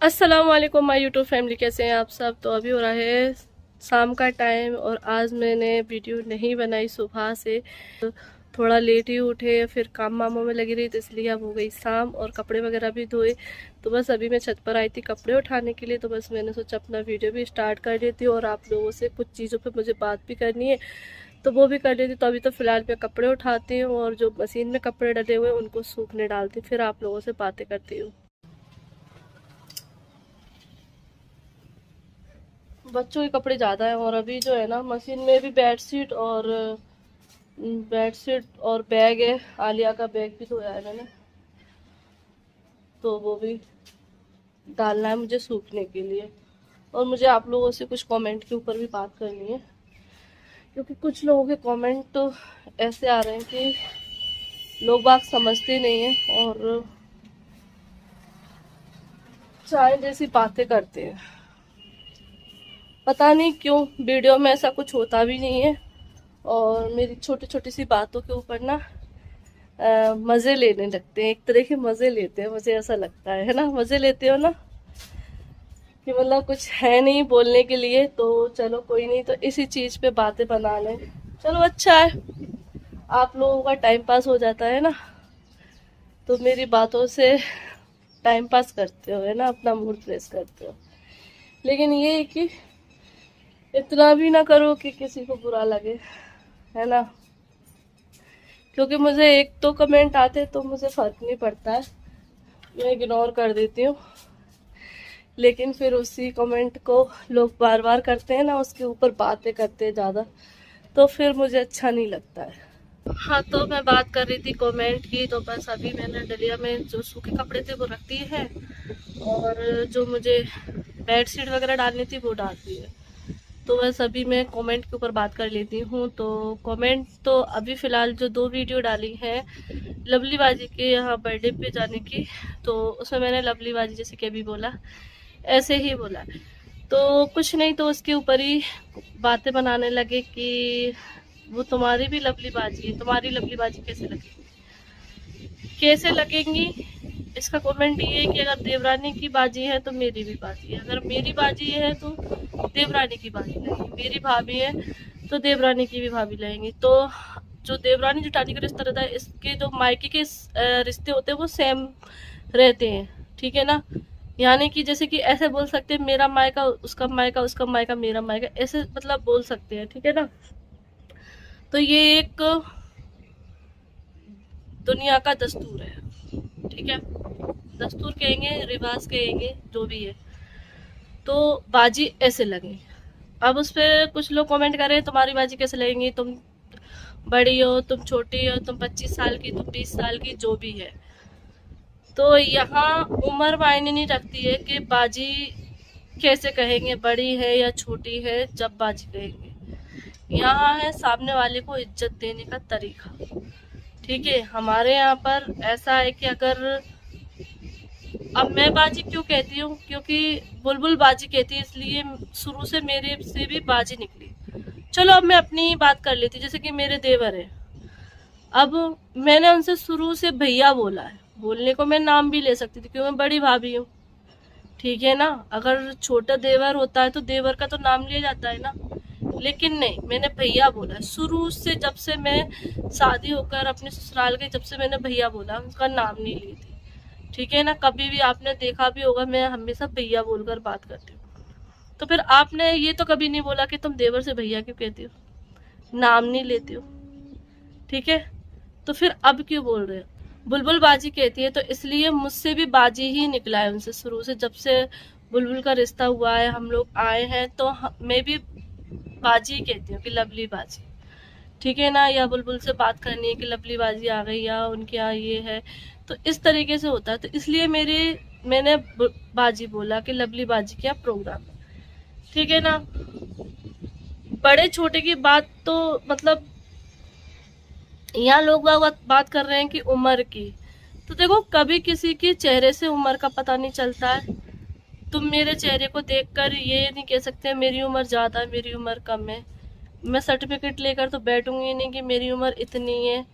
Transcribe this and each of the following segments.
अस्सलाम वालेकुम my YouTube family, कैसे हैं आप सब। तो अभी हो रहा है शाम का टाइम और आज मैंने वीडियो नहीं बनाई सुबह से। थोड़ा लेट ही उठे, फिर काम वामों में लगी रही, तो इसलिए अब हो गई शाम और कपड़े वगैरह भी धोए। तो बस अभी मैं छत पर आई थी कपड़े उठाने के लिए, तो बस मैंने सोचा अपना वीडियो भी स्टार्ट कर लेती हूँ और आप लोगों से कुछ चीज़ों पर मुझे बात भी करनी है तो वो भी कर लेती। तो अभी तो फ़िलहाल मैं कपड़े उठाती हूँ और जो मशीन में कपड़े डले हुए हैं उनको सूखने डालती हूँ, फिर आप लोगों से बातें करती हूँ। बच्चों के कपड़े ज़्यादा हैं और अभी जो है ना मशीन में भी बेडशीट और बैग है। आलिया का बैग भी धोया है मैंने, तो वो भी डालना है मुझे सूखने के लिए। और मुझे आप लोगों से कुछ कमेंट के ऊपर भी बात करनी है, क्योंकि कुछ लोगों के कमेंट तो ऐसे आ रहे हैं कि लोग बात समझते नहीं हैं और चाय जैसी बातें करते हैं। पता नहीं क्यों वीडियो में ऐसा कुछ होता भी नहीं है और मेरी छोटी छोटी सी बातों के ऊपर ना मज़े लेने लगते हैं। एक तरह के मज़े लेते हैं, मुझे ऐसा लगता है ना। मज़े लेते हो ना कि मतलब कुछ है नहीं बोलने के लिए, तो चलो कोई नहीं, तो इसी चीज़ पे बातें बना लें। चलो अच्छा है, आप लोगों का टाइम पास हो जाता है ना, तो मेरी बातों से टाइम पास करते हो है ना, अपना मूड फ्रेश करते हो। लेकिन ये है कि इतना भी ना करो कि किसी को बुरा लगे, है ना। क्योंकि मुझे एक तो कमेंट आते तो मुझे फर्क नहीं पड़ता है, मैं इग्नोर कर देती हूँ। लेकिन फिर उसी कमेंट को लोग बार बार करते हैं ना, उसके ऊपर बातें करते हैं ज़्यादा, तो फिर मुझे अच्छा नहीं लगता है। हाँ, तो मैं बात कर रही थी कमेंट की। तो बस अभी मैंने डलिया में जो सूखे कपड़े थे वो रख दिए हैं और जो मुझे बेडशीट वगैरह डालनी थी वो डाल दी है। तो बस अभी मैं कमेंट के ऊपर बात कर लेती हूँ। तो कमेंट तो अभी फ़िलहाल जो 2 वीडियो डाली है लवली बाजी के यहाँ बर्थडे पे जाने की, तो उसमें मैंने लवली बाजी जैसे कि अभी बोला ऐसे ही बोला, तो कुछ नहीं, तो उसके ऊपर ही बातें बनाने लगे कि वो तुम्हारी भी लवली बाजी है, तुम्हारी लवली बाजी कैसे लगेंगी। इसका कमेंट ये है कि अगर देवरानी की बाजी है तो मेरी भी बाजी है, अगर मेरी बाजी है तो देवरानी की बाजी लगेगी, मेरी भाभी है तो देवरानी की भी भाभी लगेंगी। तो जो देवरानी जेठानी का रिश्ता रहता है, इसके जो मायके के रिश्ते होते हैं वो सेम रहते हैं, ठीक है ना। यानी कि जैसे कि ऐसे बोल सकते हैं मेरा मायका उसका मायका, उसका मायका मेरा मायका, ऐसे मतलब बोल सकते हैं, ठीक है ना। तो ये एक दुनिया का दस्तूर है, ठीक है। दस्तूर कहेंगे, रिवाज कहेंगे, जो भी है, तो बाजी ऐसे लगे। अब उस पर कुछ लोग कमेंट कर रहे हैं तुम्हारी बाजी कैसे लगेंगी, तुम बड़ी हो, तुम छोटी हो, तुम 25 साल की, तुम 20 साल की, जो भी है। तो यहाँ उम्र मायने नहीं रखती है कि बाजी कैसे कहेंगे, बड़ी है या छोटी है। जब बाजी कहेंगे, यहाँ है सामने वाले को इज्जत देने का तरीका, ठीक है। हमारे यहाँ पर ऐसा है कि अगर, अब मैं बाजी क्यों कहती हूँ, क्योंकि बुलबुल बाजी कहती है, इसलिए शुरू से मेरे से भी बाजी निकली। चलो अब मैं अपनी ही बात कर लेती, जैसे कि मेरे देवर है। अब मैंने उनसे शुरू से भैया बोला है, बोलने को मैं नाम भी ले सकती थी क्योंकि मैं बड़ी भाभी हूँ, ठीक है ना। अगर छोटा देवर होता है तो देवर का तो नाम लिया जाता है ना, लेकिन नहीं, मैंने भैया बोला है शुरू से। जब से मैं शादी होकर अपने ससुराल गई, जब से मैंने भैया बोला, उनका नाम नहीं ली थी, ठीक है ना। कभी भी आपने देखा भी होगा मैं हमेशा भैया बोलकर बात करती हूँ। तो फिर आपने ये तो कभी नहीं बोला कि तुम देवर से भैया क्यों कहती हो, नाम नहीं लेती हो, ठीक है। तो फिर अब क्यों बोल रहे हो। बुलबुल बाजी कहती है तो इसलिए मुझसे भी बाजी ही निकला है उनसे शुरू से। जब से बुलबुल का रिश्ता हुआ है, हम लोग आए हैं, तो मैं भी बाजी ही कहती हूँ कि लवली बाजी, ठीक है ना। या बुलबुल से बात करनी है कि लवली बाजी आ गई या उनके यहाँ ये है, तो इस तरीके से होता है। तो इसलिए मैंने बाजी बोला कि लवली बाजी क्या प्रोग्राम है, ठीक है ना। बड़े छोटे की बात तो मतलब यहाँ लोग बात कर रहे हैं कि उम्र की, तो देखो कभी किसी के चेहरे से उम्र का पता नहीं चलता है। तुम मेरे चेहरे को देखकर ये नहीं कह सकते मेरी उम्र ज़्यादा है, मेरी उम्र कम है। मैं सर्टिफिकेट लेकर तो बैठूंगी नहीं कि मेरी उम्र इतनी है,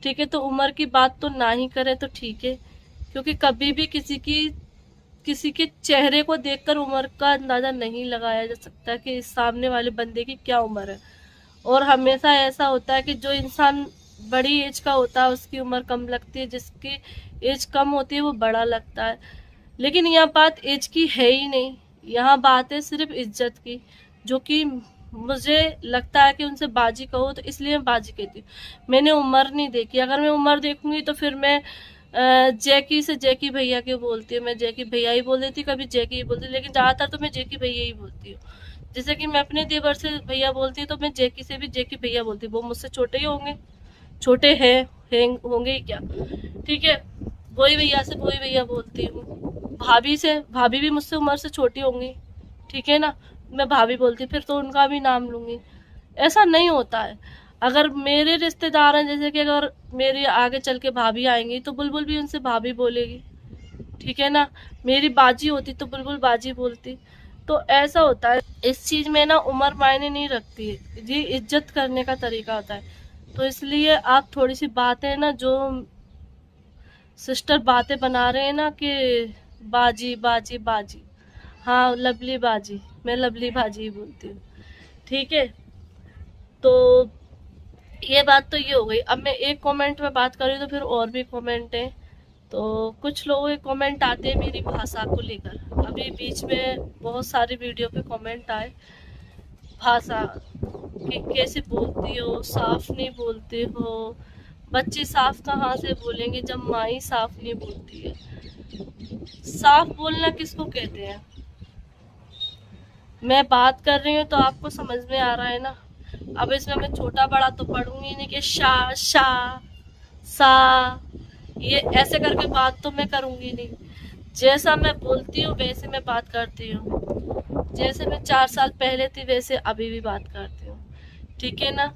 ठीक है। तो उम्र की बात तो ना ही करें तो ठीक है, क्योंकि कभी भी किसी की किसी के चेहरे को देखकर उम्र का अंदाजा नहीं लगाया जा सकता कि इस सामने वाले बंदे की क्या उम्र है। और हमेशा ऐसा होता है कि जो इंसान बड़ी एज का होता है उसकी उम्र कम लगती है, जिसकी एज कम होती है वो बड़ा लगता है। लेकिन यह बात एज की है ही नहीं, यहाँ बात है सिर्फ इज्जत की, जो कि मुझे लगता है कि उनसे बाजी कहो तो इसलिए मैं बाजी कहती हूँ। मैंने उम्र नहीं देखी, अगर मैं उम्र देखूंगी तो फिर मैं जैकी से जैकी भैया क्यों बोलती हूँ, मैं जैकी भैया ही बोल देती, कभी जैकी ही बोलती, लेकिन ज़्यादातर तो मैं जैकी भैया ही बोलती हूँ। जैसे कि मैं अपने देवर से भैया बोलती हूँ तो मैं जैकी से भी जैकी भैया बोलती हूँ। वो मुझसे छोटे ही होंगे, छोटे हैं होंगे ही क्या, ठीक है। वही भैया से वही भैया बोलती हूँ। भाभी से, भाभी भी मुझसे उम्र से छोटी होंगी, ठीक है ना, मैं भाभी बोलती, फिर तो उनका भी नाम लूंगी। ऐसा नहीं होता है। अगर मेरे रिश्तेदार हैं, जैसे कि अगर मेरे आगे चल के भाभी आएंगी तो बुलबुल भी उनसे भाभी बोलेगी, ठीक है ना। मेरी बाजी होती तो बुलबुल बाजी बोलती। तो ऐसा होता है, इस चीज में ना उम्र मायने नहीं रखती है, ये इज्जत करने का तरीका होता है। तो इसलिए आप थोड़ी सी बातें ना, जो सिस्टर बातें बना रहे हैं ना कि बाजी बाजी बाजी, हाँ लवली बाजी, मैं लवली बाजी ही बोलती हूँ, ठीक है। तो ये बात तो ये हो गई। अब मैं एक कमेंट में बात करूँ तो फिर और भी कमेंट है। तो कुछ लोगों के कमेंट आते हैं मेरी भाषा को लेकर। अभी बीच में बहुत सारी वीडियो पे कमेंट आए, भाषा कि कैसे बोलती हो, साफ नहीं बोलती हो। बच्चे साफ कहाँ से बोलेंगे जब माँ ही साफ नहीं बोलती है। साफ बोलना किसको कहते हैं? मैं बात कर रही हूँ तो आपको समझ में आ रहा है ना। अब इसमें मैं छोटा बड़ा तो पढ़ूंगी नहीं कि शा शा सा, ये ऐसे करके बात तो मैं करूंगी नहीं। जैसा मैं बोलती हूँ वैसे मैं बात करती हूँ। जैसे मैं 4 साल पहले थी वैसे अभी भी बात करती हूँ, ठीक है ना।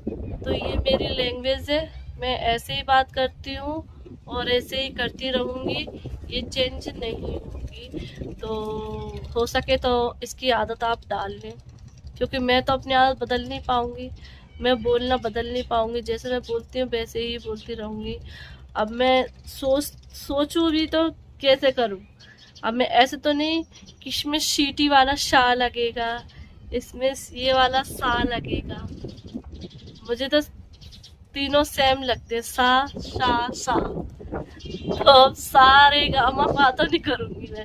तो ये मेरी लैंग्वेज है, मैं ऐसे ही बात करती हूँ और ऐसे ही करती रहूँगी, ये चेंज नहीं होगी। तो हो सके तो इसकी आदत आप डाल लें, क्योंकि मैं तो अपनी आदत बदल नहीं पाऊँगी, मैं बोलना बदल नहीं पाऊँगी। जैसे मैं बोलती हूँ वैसे ही बोलती रहूँगी। अब मैं सोचूँ भी तो कैसे करूँ? अब मैं ऐसे तो नहीं कि इसमें शीटी वाला शा लगेगा, इसमें ये वाला सा लगेगा। मुझे तो तीनों सेम लगते हैं, सा शा सा। तो सारे गामा पा तो नहीं करूंगी, मैं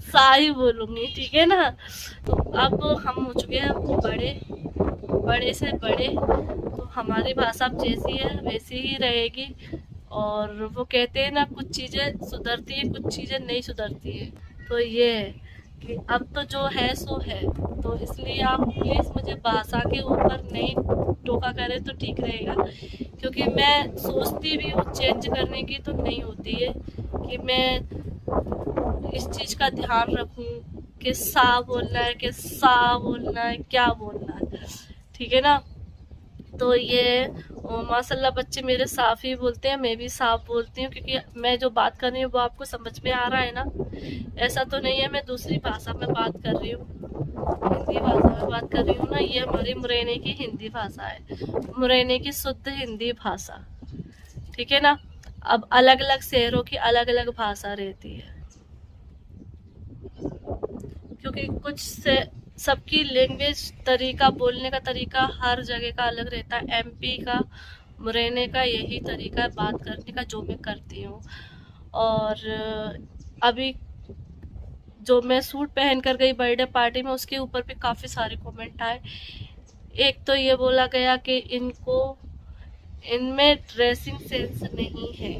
सा ही बोलूंगी, ठीक है ना। तो अब हम हो चुके हैं बड़े, बड़े से बड़े, तो हमारी भाषा जैसी है वैसी ही रहेगी। और वो कहते हैं ना, कुछ चीज़ें सुधरती है, कुछ चीज़ें नहीं सुधरती है। तो ये है कि अब तो जो है सो है। तो इसलिए आप प्लीज़ मुझे भाषा के ऊपर नहीं टोका करें तो ठीक रहेगा, क्योंकि मैं सोचती भी हूँ चेंज करने की तो नहीं होती है कि मैं इस चीज़ का ध्यान रखूँ कि सा बोलना है कि सा बोलना है, क्या बोलना है, ठीक है ना। तो ये माशाल्लाह बच्चे मेरे साफ ही बोलते हैं, मैं भी साफ बोलती हूँ, क्योंकि मैं जो बात कर रही हूँ वो आपको समझ में आ रहा है ना। ऐसा तो नहीं है मैं दूसरी भाषा में बात कर रही हूँ, हिंदी भाषा में बात कर रही हूँ ना। ये हमारी मुरैने की हिंदी भाषा है, मुरैने की शुद्ध हिंदी भाषा, ठीक है ना। अब अलग अलग शहरों की अलग अलग भाषा रहती है, क्योंकि कुछ से सबकी लैंग्वेज तरीका, बोलने का तरीका हर जगह का अलग रहता है। एमपी का, मुरैने का यही तरीका है बात करने का जो मैं करती हूँ। और अभी जो मैं सूट पहन कर गई बर्थडे पार्टी में, उसके ऊपर भी काफ़ी सारे कमेंट आए। एक तो ये बोला गया कि इनमें ड्रेसिंग सेंस नहीं है।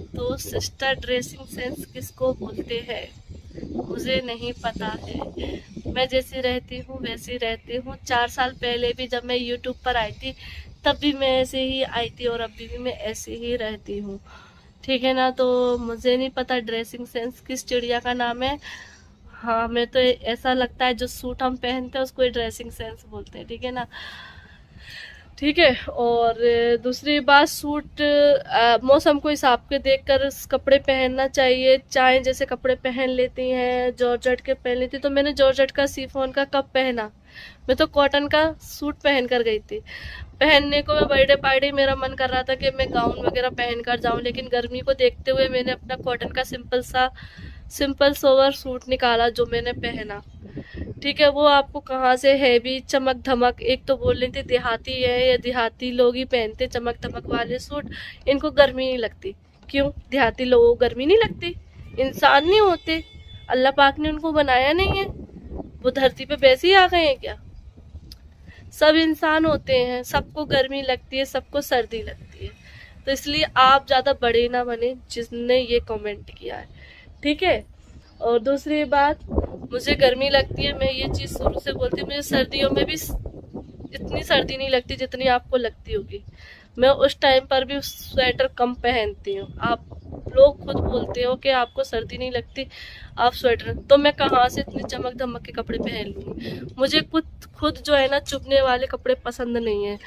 तो सिस्टर, ड्रेसिंग सेंस किसको बोलते हैं मुझे नहीं पता है। मैं जैसी रहती हूँ वैसी रहती हूँ। 4 साल पहले भी जब मैं यूट्यूब पर आई थी तब भी मैं ऐसे ही आई थी और अभी भी मैं ऐसे ही रहती हूँ, ठीक है ना। तो मुझे नहीं पता ड्रेसिंग सेंस किस चिड़िया का नाम है। हाँ, मैं तो ऐसा लगता है जो सूट हम पहनते हैं उसको ड्रेसिंग सेंस बोलते हैं, ठीक है ना। ठीक है। और दूसरी बात, सूट मौसम को हिसाब के देखकर कपड़े पहनना चाहिए। चाहे जैसे कपड़े पहन लेती हैं, जॉर्जेट के पहन लेती, तो मैंने जॉर्जेट का, शिफॉन का कब पहना? मैं तो कॉटन का सूट पहन कर गई थी। पहनने को मैं बर्थडे पार्टी मेरा मन कर रहा था कि मैं गाउन वगैरह पहन कर जाऊं, लेकिन गर्मी को देखते हुए मैंने अपना कॉटन का सिंपल सोवर सूट निकाला जो मैंने पहना। ठीक है, वो आपको कहाँ से हैवी चमक धमक, एक तो बोल रही थी देहाती है, ये देहाती लोग ही पहनते चमक धमक वाले सूट, इनको गर्मी नहीं लगती। क्यों? देहाती लोगों को गर्मी नहीं लगती? इंसान नहीं होते? अल्लाह पाक ने उनको बनाया नहीं है? वो धरती पे वैसे ही आ गए हैं क्या? सब इंसान होते हैं, सबको गर्मी लगती है, सबको सर्दी लगती है। तो इसलिए आप ज़्यादा बड़े ना बने जिसने ये कमेंट किया है, ठीक है। और दूसरी बात, मुझे गर्मी लगती है, मैं ये चीज़ शुरू से बोलती हूँ, मुझे सर्दियों में भी इतनी सर्दी नहीं लगती जितनी आपको लगती होगी। मैं उस टाइम पर भी स्वेटर कम पहनती हूँ। आप लोग खुद बोलते हो कि आपको सर्दी नहीं लगती, आप स्वेटर, तो मैं कहाँ से इतने चमक धमक के कपड़े पहन लूँगी? मुझे खुद जो है ना चुभने वाले कपड़े पसंद नहीं है।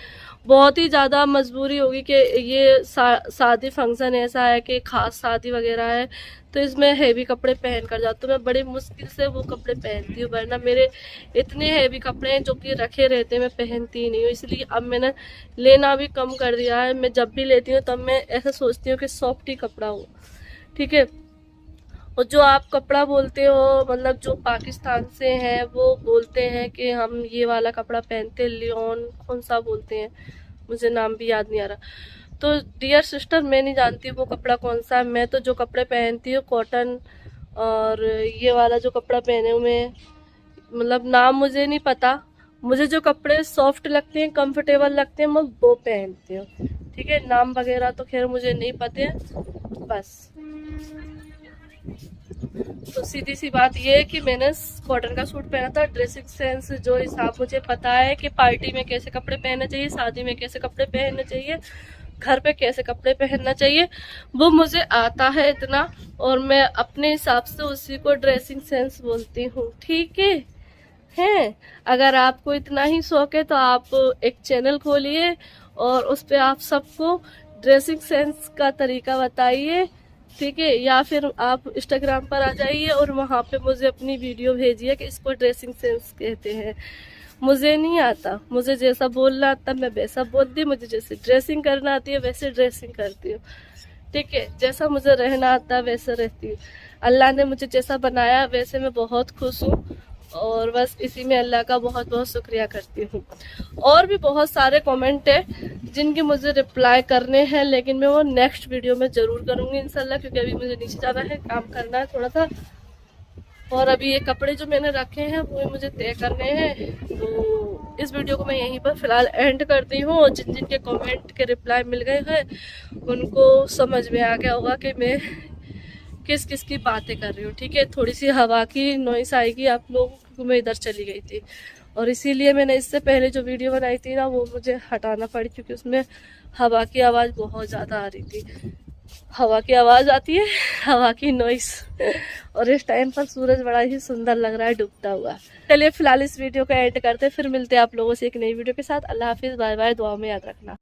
बहुत ही ज़्यादा मजबूरी होगी कि ये शादी फंक्शन ऐसा है कि खास शादी वगैरह है, तो इसमें हैवी कपड़े पहन कर जाती हूँ। मैं बड़ी मुश्किल से वो कपड़े पहनती हूँ, वरना मेरे इतने हैवी कपड़े हैं जो कि रखे रहते हैं, मैं पहनती ही नहीं हूँ। इसलिए अब मैंने लेना भी कम कर दिया है। मैं जब भी लेती हूँ तब मैं ऐसा सोचती हूँ कि सॉफ्ट ही कपड़ा हो, ठीक है। और जो आप कपड़ा बोलते हो, मतलब जो पाकिस्तान से हैं, वो बोलते हैं कि हम ये वाला कपड़ा पहनते, लियोन कौन सा बोलते हैं, मुझे नाम भी याद नहीं आ रहा। तो डियर सिस्टर, मैं नहीं जानती वो कपड़ा कौन सा है। मैं तो जो कपड़े पहनती हूँ कॉटन, और ये वाला जो कपड़ा पहने हुए, मतलब नाम मुझे नहीं पता। मुझे जो कपड़े सॉफ्ट लगते हैं, कंफर्टेबल लगते हैं, मैं वो पहनती हूँ, ठीक है। नाम वगैरह तो खैर मुझे नहीं पते हैं, बस। तो सीधी सी बात ये है कि मैंने कॉटन का सूट पहना था। ड्रेसिंग सेंस जो हिसाब मुझे पता है कि पार्टी में कैसे कपड़े पहनने चाहिए, शादी में कैसे कपड़े पहनने चाहिए, घर पे कैसे कपड़े पहनना चाहिए, वो मुझे आता है इतना, और मैं अपने हिसाब से उसी को ड्रेसिंग सेंस बोलती हूँ, ठीक है। अगर आपको इतना ही शौक है तो आप एक चैनल खोलिए और उस पर आप सबको ड्रेसिंग सेंस का तरीका बताइए, ठीक है। या फिर आप इंस्टाग्राम पर आ जाइए और वहाँ पे मुझे अपनी वीडियो भेजिए कि इसको ड्रेसिंग सेंस कहते हैं। मुझे नहीं आता, मुझे जैसा बोलना आता मैं वैसा बोलती हूँ, मुझे जैसे ड्रेसिंग करना आती है वैसे ड्रेसिंग करती हूँ, ठीक है। जैसा मुझे रहना आता है वैसे रहती हूँ। अल्लाह ने मुझे जैसा बनाया वैसे मैं बहुत खुश हूँ, और बस इसी में अल्लाह का बहुत बहुत शुक्रिया करती हूँ। और भी बहुत सारे कमेंट है जिनके मुझे रिप्लाई करने हैं, लेकिन मैं वो नेक्स्ट वीडियो में ज़रूर करूँगी इंशाल्लाह, क्योंकि अभी मुझे नीचे जाना है, काम करना है थोड़ा सा। और अभी ये कपड़े जो मैंने रखे हैं वो मुझे तय करने हैं। तो इस वीडियो को मैं यहीं पर फ़िलहाल एंड करती हूँ। और जिन जिन के कमेंट के रिप्लाई मिल गए हैं उनको समझ में आ गया होगा कि मैं किस किस की बातें कर रही हूँ, ठीक है। थोड़ी सी हवा की नॉइस आएगी आप लोगों को, मैं इधर चली गई थी, और इसीलिए मैंने इससे पहले जो वीडियो बनाई थी ना वो मुझे हटाना पड़ी, क्योंकि उसमें हवा की आवाज़ बहुत ज़्यादा आ रही थी। हवा की आवाज़ आती है, हवा की नॉइस। और इस टाइम पर सूरज बड़ा ही सुंदर लग रहा है डूबता हुआ। चलिए फिलहाल इस वीडियो को एंड करते, फिर मिलते हैं आप लोगों से एक नई वीडियो के साथ। अल्लाह हाफिज़, बाय बाय, दुआ में याद रखना।